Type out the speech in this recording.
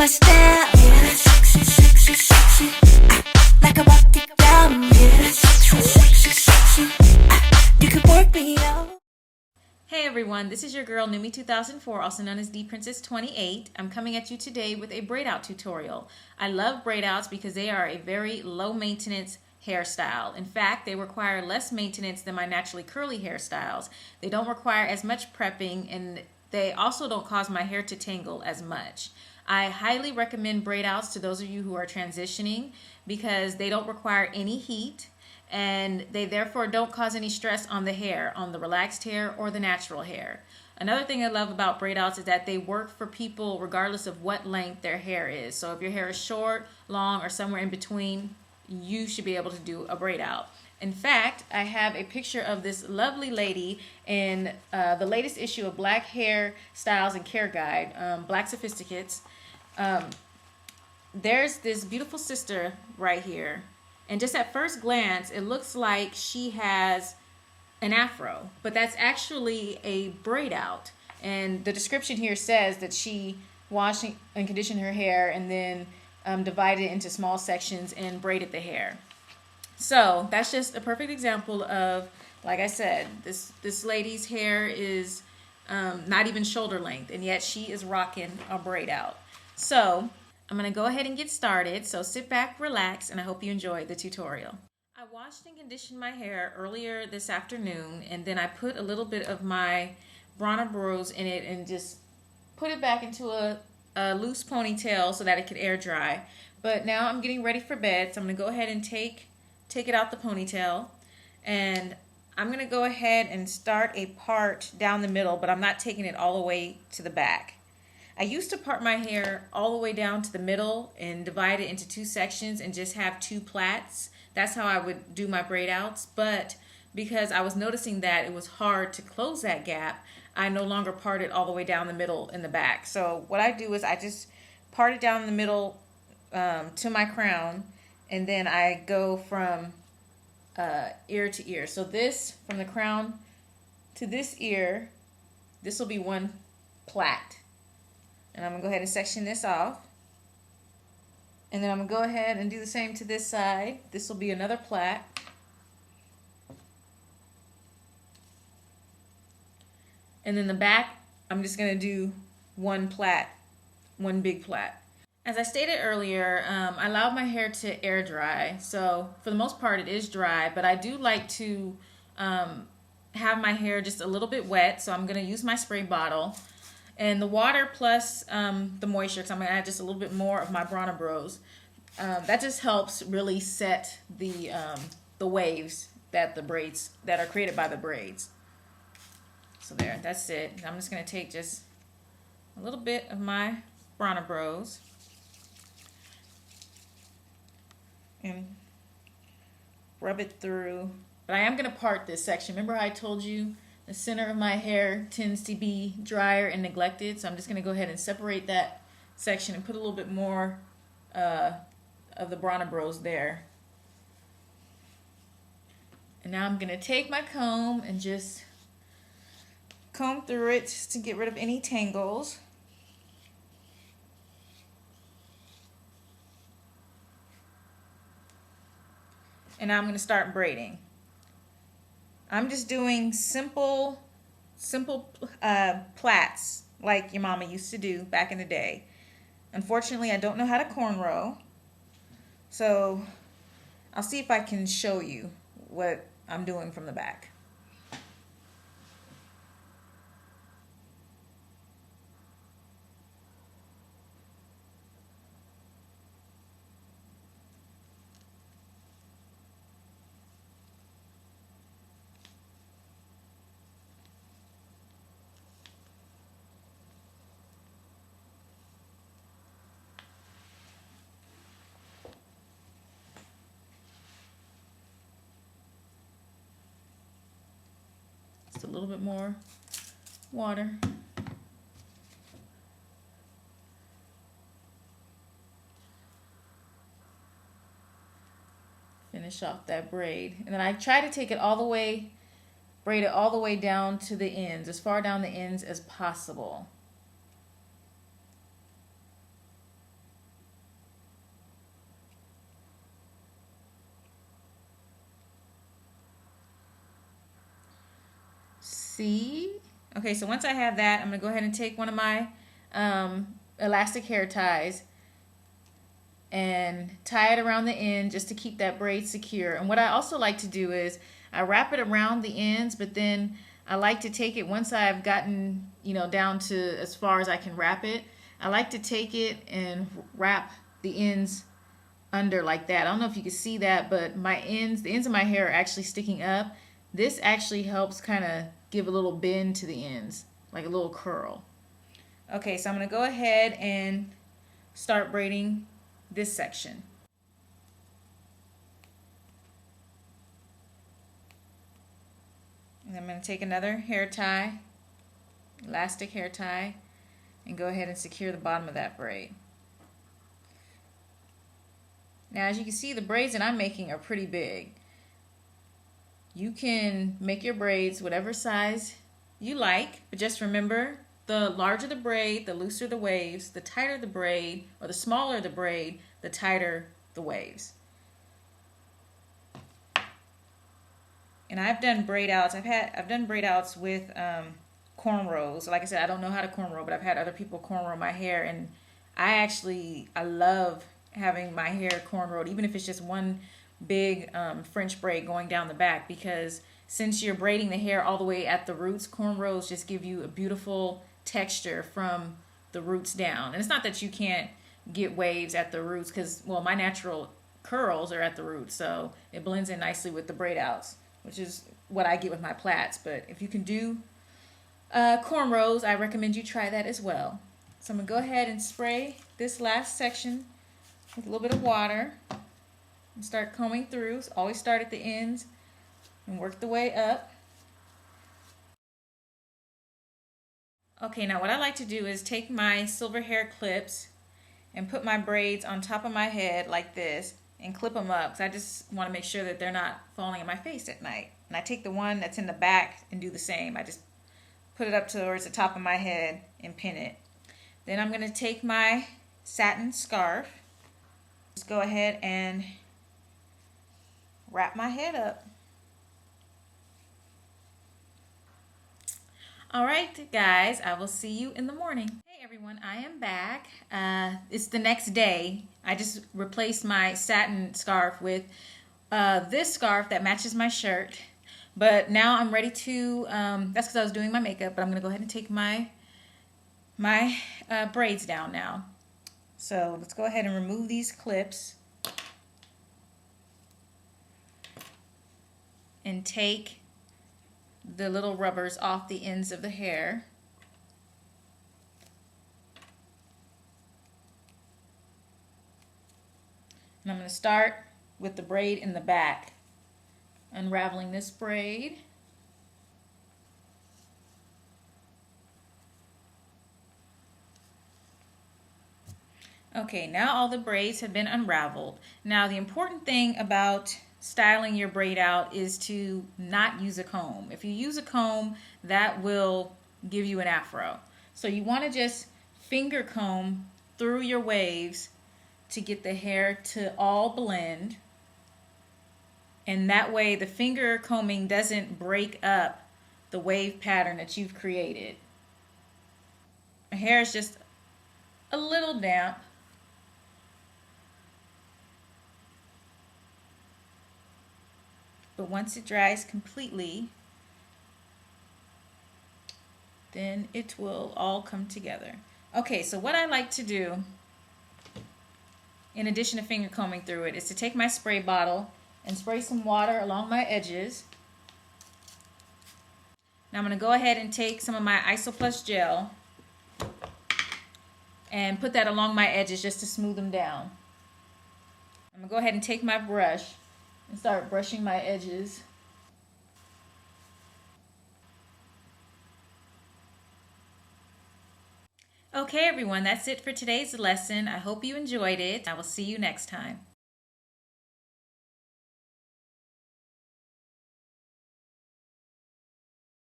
my style. Yeah, sexy, sexy, sexy. Like I walk it down. Yeah, sexy, sexy, sexy. You can work me out. Hey everyone, this is your girl Numi 2004, also known as D Princess 28. I'm coming at you today with a braid out tutorial. I love braid outs because they are a very low maintenance hairstyle. In fact, they require less maintenance than my naturally curly hairstyles. They don't require as much prepping, and they also don't cause my hair to tangle as much. I highly recommend braid outs to those of you who are transitioning because they don't require any heat, and they therefore don't cause any stress on the hair, on the relaxed hair or the natural hair. Another thing I love about braid outs is that they work for people regardless of what length their hair is. So if your hair is short, long, or somewhere in between, you should be able to do a braid out. In fact, I have a picture of this lovely lady in the latest issue of Black Hair Styles and Care Guide, Black Sophisticates. There's this beautiful sister right here. And just at first glance, it looks like she has an afro, but that's actually a braid out. And the description here says that she washed and conditioned her hair and then divided it into small sections and braided the hair. So that's just a perfect example of, like I said, this lady's hair is not even shoulder length, and yet she is rocking a braid out. So I'm going to go ahead and get started. So sit back, relax, and I hope you enjoy the tutorial. I washed and conditioned my hair earlier this afternoon, and then I put a little bit of my Bronner Bros in it and just put it back into a loose ponytail so that it could air dry. But now I'm getting ready for bed, so I'm going to go ahead and take it out the ponytail, and I'm going to go ahead and start a part down the middle, but I'm not taking it all the way to the back. I used to part my hair all the way down to the middle and divide it into two sections and just have two plaits. That's how I would do my braid outs, but because I was noticing that it was hard to close that gap, I no longer part it all the way down the middle in the back. So what I do is I just part it down the middle to my crown, and then I go from ear to ear. So this, from the crown to this ear, this will be one plait. And I'm going to go ahead and section this off. And then I'm going to go ahead and do the same to this side. This will be another plait. And then the back, I'm just going to do one plait, one big plait. As I stated earlier, I allowed my hair to air dry. So for the most part, it is dry, but I do like to have my hair just a little bit wet. So I'm going to use my spray bottle. And the water plus the moisture, because I'm going to add just a little bit more of my Bronner Bros. That just helps really set the waves that are created by the braids. So there, that's it. I'm just going to take just a little bit of my Bronner Bros and rub it through. But I am going to part this section. Remember how I told you the center of my hair tends to be drier and neglected, so I'm just going to go ahead and separate that section and put a little bit more of the Bronner Bros there. And now I'm going to take my comb and just comb through it to get rid of any tangles. And now I'm going to start braiding. I'm just doing simple plaits like your mama used to do back in the day. Unfortunately, I don't know how to cornrow, so I'll see if I can show you what I'm doing from the back. Just a little bit more water. Finish off that braid. And then I try to take it all the way, braid it all the way down to the ends, as far down the ends as possible. see. Okay, so once I have that, I'm going to go ahead and take one of my elastic hair ties and tie it around the end just to keep that braid secure. And what I also like to do is I wrap it around the ends, but then I like to take it once I've gotten, down to as far as I can wrap it. I like to take it and wrap the ends under like that. I don't know if you can see that, but the ends of my hair are actually sticking up. This actually helps kind of give a little bend to the ends, like a little curl. Okay, so I'm going to go ahead and start braiding this section. And I'm going to take another hair tie, elastic hair tie, and go ahead and secure the bottom of that braid. Now, as you can see, the braids that I'm making are pretty big. You can make your braids whatever size you like, but just remember, the larger the braid, the looser the waves. The tighter the braid, or the smaller the braid, the tighter the waves. And I've done braid outs. I've done braid outs with cornrows. Like I said, I don't know how to cornrow, but I've had other people cornrow my hair, and I love having my hair cornrowed, even if it's just one big French braid going down the back, because since you're braiding the hair all the way at the roots, cornrows just give you a beautiful texture from the roots down. And it's not that you can't get waves at the roots, because, well, my natural curls are at the roots, so it blends in nicely with the braid outs, which is what I get with my plaits. But if you can do cornrows, I recommend you try that as well. So I'm going to go ahead and spray this last section with a little bit of water and start combing through. So always start at the ends and work the way up. Okay, now what I like to do is take my silver hair clips and put my braids on top of my head like this and clip them up, because I just want to make sure that they're not falling in my face at night. And I take the one that's in the back and do the same. I just put it up towards the top of my head and pin it. Then I'm going to take my satin scarf, just go ahead and wrap my head up. All right, guys, I will see you in the morning. Hey everyone, I am back. It's the next day. I just replaced my satin scarf with this scarf that matches my shirt. But now I'm ready to, that's because I was doing my makeup, but I'm going to go ahead and take my braids down now. So let's go ahead and remove these clips and take the little rubbers off the ends of the hair. And I'm going to start with the braid in the back, unraveling this braid. Okay, now all the braids have been unraveled. Now the important thing about styling your braid out is to not use a comb. If you use a comb, that will give you an afro. So you want to just finger comb through your waves to get the hair to all blend. And that way the finger combing doesn't break up the wave pattern that you've created. My hair is just a little damp. But once it dries completely, then it will all come together. Okay, so what I like to do, in addition to finger combing through it, is to take my spray bottle and spray some water along my edges. Now I'm going to go ahead and take some of my Isoplus gel and put that along my edges just to smooth them down. I'm going to go ahead and take my brush and start brushing my edges. Okay everyone, that's it for today's lesson. I hope you enjoyed it. I will see you next time.